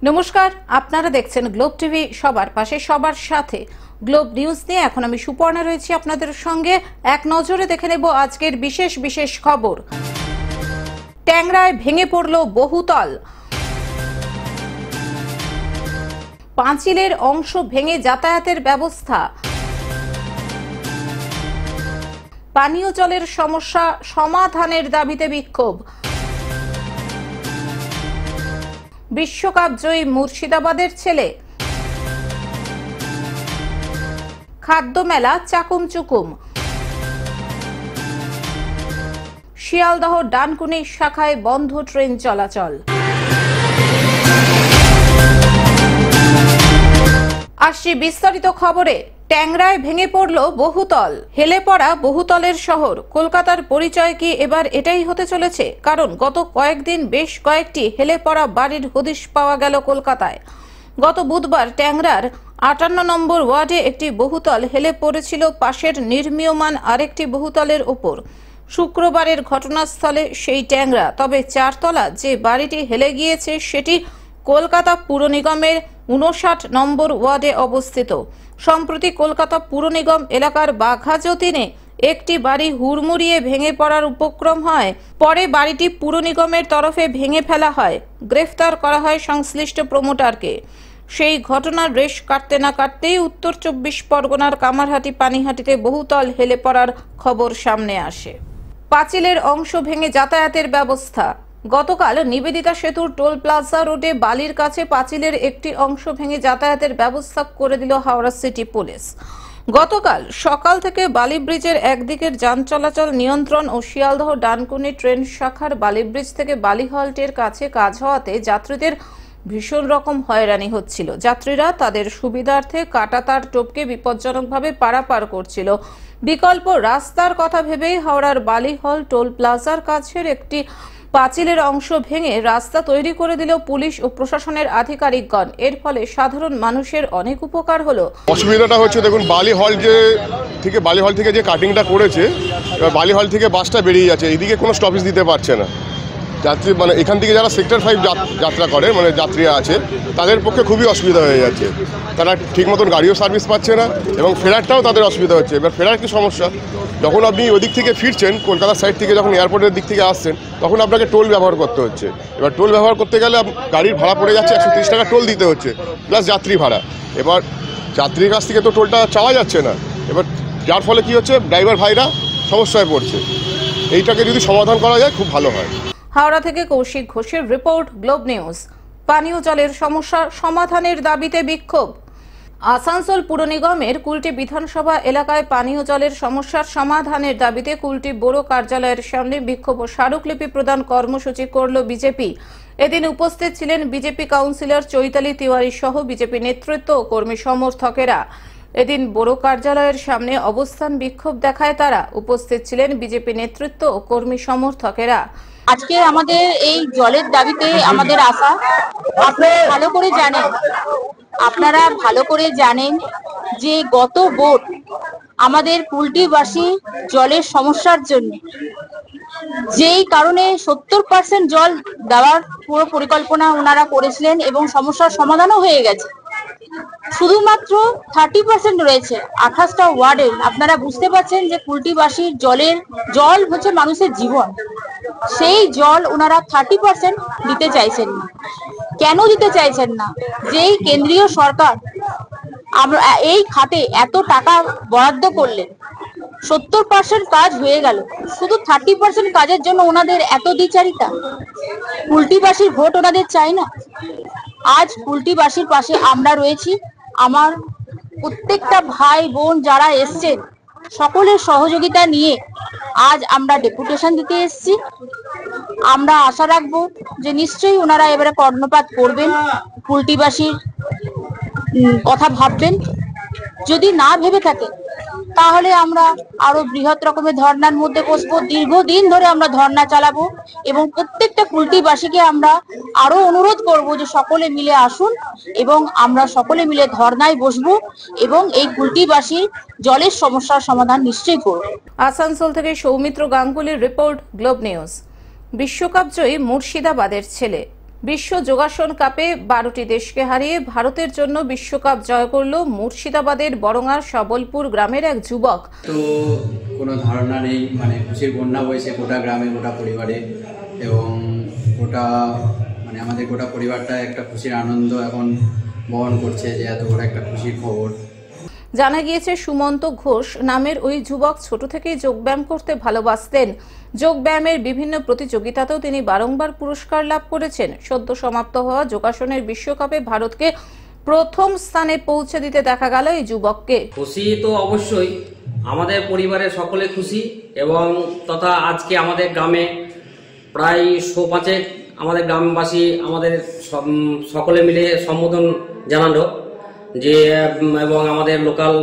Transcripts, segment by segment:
নমস্কার, আপনারা দেখছেন গ্লোব টিভি, সবার পাশে সবার সাথে। গ্লোব নিউজ নিয়ে এখন আমি সুপর্ণা রয়েছি আপনাদের সঙ্গে। এক নজরে দেখে নেব আজকের বিশেষ বিশেষ খবর। ট্যাংরায় ভেঙে পড়ল বহুতল, পাঁচিলের অংশ ভেঙে যাতায়াতের ব্যবস্থা, পানীয় জলের সমস্যা সমাধানের দাবিতে বিক্ষোভ, বিশ্বকাপ জয়ী মুর্শিদাবাদের ছেলে, খাদ্য মেলা চাকুম চুকুম, শিয়ালদহ ডানকুনি শাখায় বন্ধ ট্রেন চলাচল। আসছি বিস্তারিত খবরে। ট্যাংরায় ভেঙে পড়ল বহুতল, হেলে পড়া বহুতলের শহর। কলকাতার পরিচয় কি এবার এটাই হতে চলেছে? কারণ গত কয়েকদিন বেশ কয়েকটি হেলে পড়া বাড়ির হদিশ পাওয়া গেল কলকাতায়। গত বুধবার ট্যাংরার ৫৮ নম্বর ওয়ার্ডে একটি বহুতল হেলে পড়েছিল পাশের নির্মীয়মান আরেকটি বহুতলের ওপর। শুক্রবারের ঘটনাস্থলে সেই ট্যাংরা। তবে চারতলা যে বাড়িটি হেলে গিয়েছে সেটি কলকাতা পুর নিগমের ৫৯ নম্বর ওয়ার্ডে অবস্থিত। সম্প্রতি কলকাতা পুর নিগম এলাকার বাঘাযতীনে একটি বাড়ি হুড়মুড়িয়ে ভেঙে পড়ার উপক্রম হয়। পরে বাড়িটি পুর নিগমের তরফে ভেঙে ফেলা হয়। গ্রেফতার করা হয় সংশ্লিষ্ট প্রমোটারকে। সেই ঘটনার রেশ কাটতে না কাটতেই উত্তর ২৪ পরগনার কামারহাটি পানিহাটিতে বহুতল হেলে পড়ার খবর সামনে আসে। পাঁচিলের অংশ ভেঙে যাতায়াতের ব্যবস্থা। গতকাল নিবেদিতা সেতুর টোল প্লাজা রোডে বালির কাছে পাঁচিলের একটি অংশ ভেঙে যাতায়াতের ব্যবস্থা করে দিল হাওড়া সিটি পুলিশ। গতকাল সকাল থেকে বালি ব্রিজের একদিকের যান চলাচল নিয়ন্ত্রণ ও শিয়ালদহ ডানকুনি ট্রেন শাখার বালি ব্রিজ থেকে বালি হল্টের কাছে কাজ হওয়াতে যাত্রীদের ভীষণ রকম হয়রানি হচ্ছিল। যাত্রীরা তাদের সুবিধার্থে কাঁটাতার টপকে বিপজ্জনকভাবে পারাপার করছিল। বিকল্প রাস্তার কথা ভেবেই হাওড়ার বালিহল টোল প্লাজার কাছের একটি পাঁচিলের অংশ ভেঙে রাস্তা তৈরি করে দিল পুলিশ ও প্রশাসনের আধিকারিকগণ। এর ফলে সাধারণ মানুষের অনেক উপকার হলো। অসুবিধাটা হচ্ছে, দেখুন বালিহল থেকে যে কাটিংটা করেছে, এবার বালিহল থেকে বাসটা বেরিয়ে যাচ্ছে, এইদিকে কোনো স্টপেজ দিতে পারছে না। যাত্রী মানে এখান থেকে যারা সেক্টর 5 যাত্রা করে, মানে যাত্রীরা আছে, তাদের পক্ষে খুবই অসুবিধা হয়ে যাচ্ছে। তারা ঠিক মতন গাড়িও সার্ভিস পাচ্ছে না এবং ফেরারটাও তাদের অসুবিধা হচ্ছে। এবার ফেরার কি সমস্যা, যখন আপনি ওই দিক থেকে ফিরছেন কলকাতার সাইড থেকে, যখন এয়ারপোর্টের দিক থেকে আসছেন, তখন আপনাকে টোল ব্যবহার করতে হচ্ছে। এবার টোল ব্যবহার করতে গেলে গাড়ির ভাড়া পড়ে যাচ্ছে ১৩০ টাকা টোল দিতে হচ্ছে, প্লাস যাত্রী ভাড়া। এবার যাত্রীর কাছ থেকে তো টোলটা চাওয়া যাচ্ছে না। এবার যার ফলে কি হচ্ছে, ড্রাইভার ভাইরা সমস্যায় পড়ছে। এইটাকে যদি সমাধান করা যায় খুব ভালো হয়। হাওড়া থেকে কৌশিক ঘোষের রিপোর্ট, গ্লোব নিউজ। পানীয় জলের সমস্যা সমাধানের দাবিতে বিক্ষোভ। আসানসোল পুর নিগমের কুলটি বিধানসভা এলাকায় পানীয় জলের সমস্যার সমাধানের দাবিতে কুলটি বড় কার্যালয়ের সামনে বিক্ষোভ ও স্মারকলিপি প্রদান কর্মসূচি করল বিজেপি। এদিন উপস্থিত ছিলেন বিজেপি কাউন্সিলর চৈতালি তিওয়ারি সহ বিজেপি নেতৃত্ব ও কর্মী সমর্থকেরা। এদিন বড় কার্যালয়ের সামনে অবস্থান বিক্ষোভ দেখায় তারা। উপস্থিত ছিলেন বিজেপি নেতৃত্ব ও কর্মী সমর্থকেরা। আজকে আমাদের এই জলের দাবিতে আমাদের আশা, আপনারা ভালো করে জানেন যে গত ভোট আমাদের কুলটিবাসী জলের সমস্যার জন্য, যেই কারণে ৭০% জল দেওয়ার পুরো পরিকল্পনা ওনারা করেছিলেন এবং সমস্যার সমাধানও হয়ে গেছে। শুধুমাত্র 30% রয়েছে ২৮টা ওয়ার্ডে। আপনারা বুঝতে পারছেন যে কুলটিবাসীর জল হচ্ছে মানুষের জীবন। সেই জল ওনারা 30% দিতে চাইছেন না। কেন দিতে চাইছেন না? যেই কেন্দ্রীয় সরকার আমরা এই খাতে এত টাকা বরাদ্দ করলেন, ৭০% কাজ হয়ে গেল, শুধু 30% কাজের জন্য ওনাদের এত দ্বিচারিতা। কুলটিবাসীর ভোট ওনাদের চাই না। আজ কুলটিবাসীর পাশে আমরা রয়েছি। আমার প্রত্যেকটা ভাই বোন যারা এসছেন, সকলের সহযোগিতা নিয়ে আজ আমরা ডেপুটেশন দিতে এসেছি। আমরা আশা রাখবো যে নিশ্চয়ই ওনারা এবারে কর্ণপাত করবেন, কুলটিবাসীর কথা ভাববেন। যদি না ভেবে থাকে তাহলে আমরা আরো বৃহৎ রকমের ধর্নার মধ্যে বসবো। দীর্ঘদিন ধরে আমরা ধর্না চালাবো এবং প্রত্যেকটা কুলটিবাসীকে আমরা আরো অনুরোধ করব যে সকলে মিলে আসুন এবং আমরা সকলে মিলে ধর্নায় বসবো এবং এই কুলটিবাসীর জলের সমস্যার সমাধান নিশ্চয়ই করব। আসানসোল থেকে সৌমিত্র গাঙ্গুলির রিপোর্ট, গ্লোব নিউজ। বিশ্বকাপ জয়ী মুর্শিদাবাদের ছেলে। বিশ্ব যোগাসন কাপে 12টি দেশকে হারিয়ে ভারতের জন্য বিশ্বকাপ জয় করল মুর্শিদাবাদের বরঙ্গার সবলপুর গ্রামের এক যুবক। তো কোনো ধারণা নেই, মানে খুশির বন্যা বইছে গোটা গ্রামে, গোটা পরিবারে, এবং গোটা আমাদের গোটা পরিবারটা একটা খুশির আনন্দ এখন বহন করছে যে এত বড় একটা খুশির খবর। জানা গিয়েছে সুমন্ত ঘোষ নামের ওই যুবক ছোট থেকেই যোগব্যায়াম করতে ভালোবাসতেন। যোগব্যায়ামের বিভিন্ন প্রতিযোগিতাতেও তিনি বারংবার পুরস্কার লাভ করেছেন। সদ্য সমাপ্ত হওয়া যোগাসনের বিশ্বকাপে ভারতকে প্রথম স্থানে পৌঁছে দিতে দেখা গেল এই যুবককে। খুশি তো অবশ্যই, আমাদের পরিবারের সকলে খুশি, এবং তথা আজকে আমাদের গ্রামে প্রায় 105 আমাদের গ্রামবাসী আমাদের সকলে মিলে সম্বোধন জানালো যে, এবং আমাদের লোকাল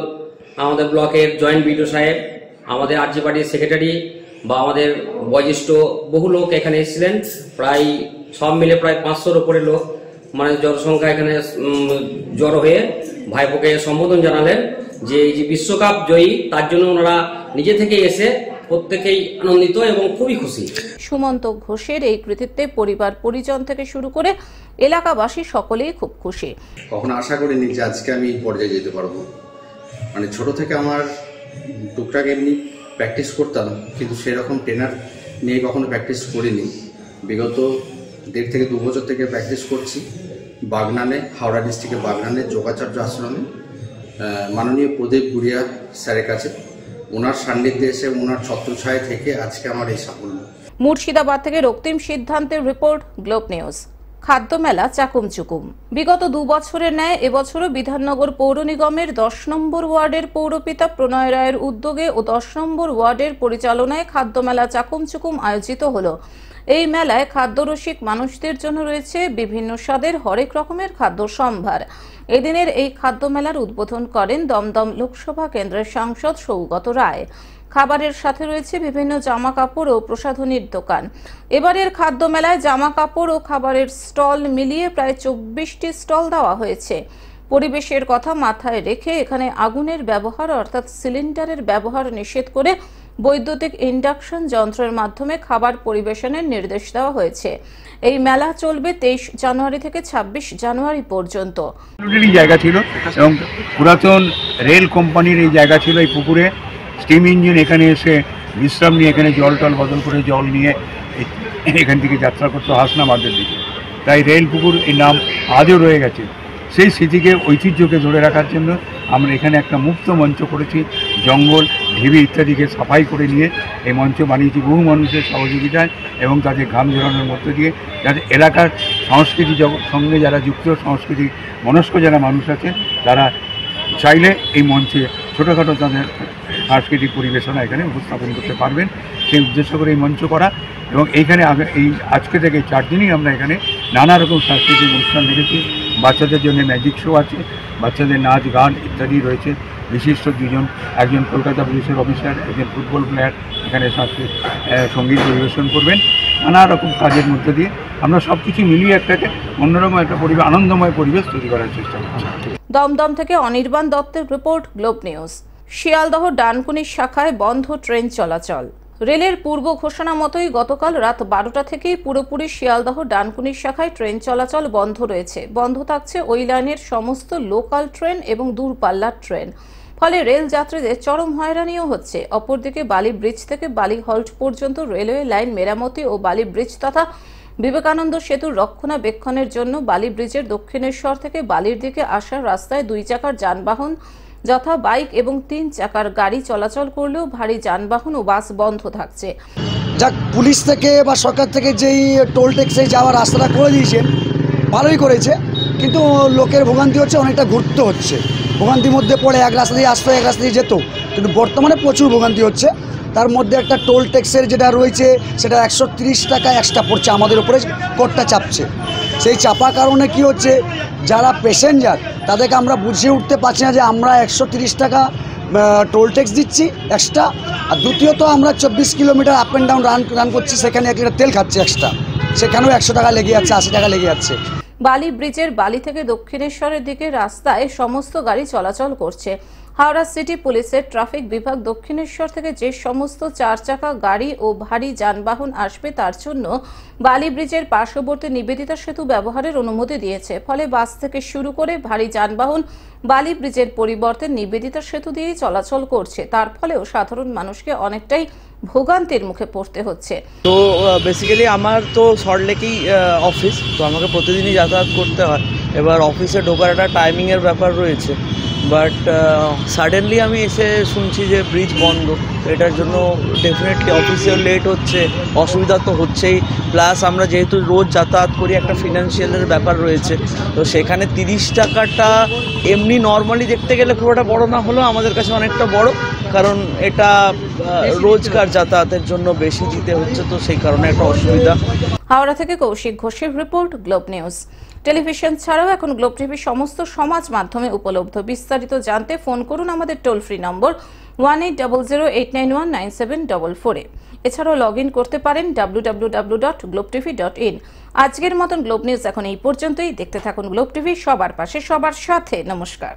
আমাদের ব্লকের জয়েন্ট বিডিও সাহেব, আমাদের আরজি পার্টির সেক্রেটারি বা আমাদের বয়োজ্যেষ্ঠ বহু লোক এখানে এসেছিলেন। প্রায় সব মিলে প্রায় 500-র উপরে লোক মানে জনসংখ্যা এখানে জড়ো হয়ে ভাইপোকে সম্বোধন জানালেন যে এই যে বিশ্বকাপ জয়ী তার জন্য ওনারা নিজে থেকে এসে প্রত্যেকেই আনন্দিত এবং খুবই খুশি। সুমন্ত ঘোষের এই কৃতিত্বে পরিবার পরিজন থেকে শুরু করে এলাকাবাসী সকলেই খুব খুশি। কখনো আশা করিনি যে আজকে আমি এই পর্যায়ে যেতে পারবো। মানে ছোট থেকে আমার টুকটাক এমনি প্র্যাকটিস করতাম, কিন্তু সেরকম ট্রেনার নিয়ে কখনো প্র্যাকটিস করিনি। বিগত 1.5 থেকে 2 বছর থেকে প্র্যাকটিস করছি বাগনানে, হাওড়া ডিস্ট্রিক্টের বাগনানে যোগাচার্য আশ্রমে মাননীয় প্রদীপ গুড়িয়া স্যারের কাছে। ওনার সান্নিধ্যে এসে ওনার ছত্রছায়া থেকে আজকে আমার এই সাফল্য। মুর্শিদাবাদ থেকে রক্তিম সিদ্ধান্তের রিপোর্ট, গ্লোব নিউজ। খাদ্য মেলা চাকুমচুকুম। বিগত 2 বছরের ন্যায় এবছরও বিধাননগর পৌর নিগমের 10 নম্বর ওয়ার্ডের পৌরপিতা প্রণয় রায়ের উদ্যোগে ও 10 নম্বর ওয়ার্ডের পরিচালনায় খাদ্য মেলা চাকুমচুকুম আয়োজিত হলো। এই মেলায় খাদ্যরসিক মানুষদের জন্য রয়েছে বিভিন্ন স্বাদের হরেক রকমের খাদ্য সম্ভার। এদিনের এই খাদ্য মেলার উদ্বোধন করেন দমদম লোকসভা কেন্দ্রের সাংসদ সৌগত রায়। খাবারের সাথে রয়েছে বিভিন্ন জামা কাপড় ও প্রসাধনীর দোকান। এবারের খাদ্য মেলায় জামা কাপড় ও খাবারের স্টল মিলিয়ে প্রায় 24টি স্টল দেওয়া হয়েছে। পরিবেশের কথা মাথায় রেখে এখানে আগুনের ব্যবহার অর্থাৎ সিলিন্ডারের ব্যবহার নিষেধ করে বৈদ্যুতিক ইন্ডাকশন যন্ত্রের মাধ্যমে খাবার পরিবেশনের নির্দেশ দেওয়া হয়েছে। এই মেলা চলবে 23 জানুয়ারি থেকে 26 জানুয়ারি পর্যন্ত। জায়গা ছিল এবং পুরাতন রেল কোম্পানির এই জায়গা ছিল। এই পুকুরে স্টিম ইঞ্জিন এখানে এসে বিশ্রাম নিয়ে এখানে জল টল বদল করে জল নিয়ে এখান থেকে যাত্রা করতো হাসনাবাদের দিকে। তাই রেল পুকুর এই নাম আজও রয়ে গেছে। সেই স্মৃতিকে, ঐতিহ্যকে ধরে রাখার জন্য আমরা এখানে একটা মুক্ত মঞ্চ করেছি। জঙ্গল, ঢিবি ইত্যাদিকে সাফাই করে নিয়ে এই মঞ্চ বানিয়েছি বহু মানুষের সহযোগিতায় এবং তাদের ঘাম ঝরানোর মধ্য দিয়ে, যাতে এলাকার সংস্কৃতি সঙ্গে যারা যুক্ত, সংস্কৃতি মনস্ক যারা মানুষ আছে তারা চাইলে এই মঞ্চে ছোটোখাটো তাদের সাংস্কৃতিক পরিবেশনা এখানে উপস্থাপন করতে পারবেন। সেই উদ্দেশ্য করে এই মঞ্চ করা। এবং এইখানে এই আজকে থেকে 4 দিনই আমরা এখানে নানা রকম সাংস্কৃতিক অনুষ্ঠান রেখেছি। বাচ্চাদের জন্য ম্যাজিক শো আছে, বাচ্চাদের নাচ গান ইত্যাদি রয়েছে। বিশিষ্ট 2 জন, একজন কলকাতা পুলিশের অফিসার, একজন ফুটবল প্লেয়ার এখানে সঙ্গীত পরিবেশন করবেন। নানা রকম কাজের মধ্যে দিয়ে আমরা সব কিছু মিলিয়ে একটাকে অন্যরকম একটা পরিবেশ, আনন্দময় পরিবেশ তৈরি করার চেষ্টা করছি। দমদম থেকে অনির্বাণ দত্তের report, globe news. Sealdah Dankuni শাখায় বন্ধ ট্রেন চলাচল। রেলের পূর্ব ঘোষণা মতোই গতকাল রাত 12টা থেকেই পুরোপুরি শিয়ালদহ ডানকুনি শাখায় ট্রেন চলাচল বন্ধ রয়েছে। বন্ধ থাকছে ওই লাইনের সমস্ত লোকাল ট্রেন এবং দূরপাল্লার ট্রেন। ফলে রেল যাত্রীদের চরম হয়রানিও হচ্ছে। অপরদিকে বালি ব্রিজ থেকে বালি হল্ট পর্যন্ত রেলওয়ে লাইন মেরামতি ও বালি ব্রিজ তথা বিবেকানন্দ সেতুর রক্ষণাবেক্ষণের জন্য বালি ব্রিজের দক্ষিণেশ্বর থেকে বালির দিকে আসার রাস্তায় 2 চাকার যানবাহন যথা বাইক এবং 3 চাকার গাড়ি চলাচল করলেও ভারী যানবাহন ও বাস বন্ধ থাকছে। যাক, পুলিশ থেকে বা সরকার থেকে যেই টোল ট্যাক্সে যাওয়ার রাস্তাটা করে দিয়েছে ভালোই করেছে, কিন্তু লোকের ভোগান্তি হচ্ছে, অনেকটা ঘুরতে হচ্ছে। ভোগান্তির মধ্যে পড়ে এক রাস্তা দিয়ে আসতো, এক রাস্তা দিয়ে যেত, কিন্তু বর্তমানে প্রচুর ভোগান্তি হচ্ছে। তার মধ্যে একটা টোল ট্যাক্সের যেটা রয়েছে সেটা 130 টাকা এক্সট্রা পড়ছে, আমাদের উপরে কোটটা চাপছে। সেই চাপা কারণে কি হচ্ছে, যারা প্যাসেঞ্জার তাদেরকে আমরা বুঝিয়ে উঠতে পারছি না যে আমরা 130 টাকা টোল ট্যাক্স দিচ্ছি এক্সট্রা, আর দ্বিতীয়ত আমরা 24 kilometre up and down run করছি, সেখানে 1 লিটার তেল খাচ্ছে এক্সট্রা, সেখানেও 100 টাকা লেগে যাচ্ছে, 80 টাকা লেগে যাচ্ছে। বালি ব্রিজের বালি থেকে দক্ষিণেশ্বরের দিকে রাস্তায় সমস্ত গাড়ি চলাচল করছে। হাওড়া সিটি পুলিশের ট্রাফিক বিভাগ দক্ষিণেশ্বর থেকে যে সমস্ত 4 চাকা গাড়ি ও ভারী যানবাহন আসবে তার জন্য বালি ব্রিজের পার্শ্ববর্তী নিবেদিতা সেতু ব্যবহারের অনুমতি দিয়েছে। ফলে বাস থেকে শুরু করে ভারী যানবাহন বালি ব্রিজের পরিবর্তে নিবেদিতা সেতু দিয়ে চলাচল করছে। তার ফলেও সাধারণ মানুষকে অনেকটাই ভোগান্তির মুখে পড়তে হচ্ছে। তো বেসিক্যালি আমার তো সল্টলেকেই অফিস, তো আমাকে প্রতিদিনই যাতায়াত করতে হয়। এবার অফিসে ঢোকার একটা টাইমিংয়ের ব্যাপার রয়েছে, বাট সাডেনলি আমি এসে শুনছি যে ব্রিজ বন্ধ। তো এটার জন্য ডেফিনেটলি অফিসেও লেট হচ্ছে, অসুবিধা তো হচ্ছেই, প্লাস আমরা যেহেতু রোজ যাতায়াত করি একটা ফিনান্সিয়ালের ব্যাপার রয়েছে। তো সেখানে 30 টাকাটা এমনি নর্মালি দেখতে গেলে খুব একটা বড়ো না হলেও আমাদের কাছে অনেকটা বড়, কারণ এটা রোজকার যাতায়াতের জন্য বেশি দিতে হচ্ছে, তো সেই কারণে একটা অসুবিধা। হাওড়া থেকে কৌশিক ঘোষের রিপোর্ট, গ্লোব নিউজ। টেলিভিশন ছাড়াও এখন গ্লোব টিভি সমস্ত সমাজ মাধ্যমে উপলব্ধ। বিস্তারিত জানতে ফোন করুন আমাদের টোল ফ্রি নম্বর 1800897974 এছাড়াও লগ ইন করতে পারেন www.globetv.in। আজকের মতন গ্লোব নিউজ এখন এই পর্যন্তই। দেখতে থাকুন গ্লোব টিভি, সবার পাশে সবার সাথে। নমস্কার।